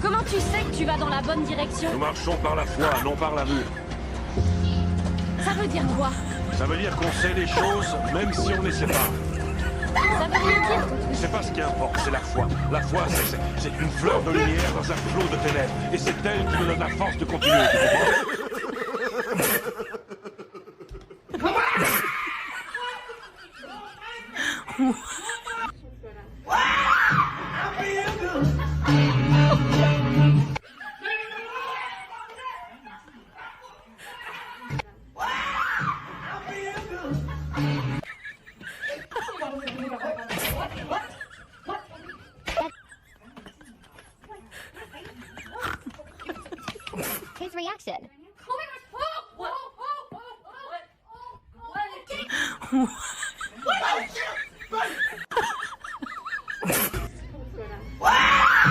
Comment tu sais que tu vas dans la bonne direction? Nous marchons par la foi, non par la vue. Ça veut dire quoi? Ça veut dire qu'on sait les choses, même si on ne les sait pas. Ça veut dire quoi? C'est pas ce qui importe, c'est la foi. La foi, c'est une fleur de lumière dans un flot de ténèbres. Et c'est elle qui nous donne la force de continuer. Tu comprends? His reaction. What?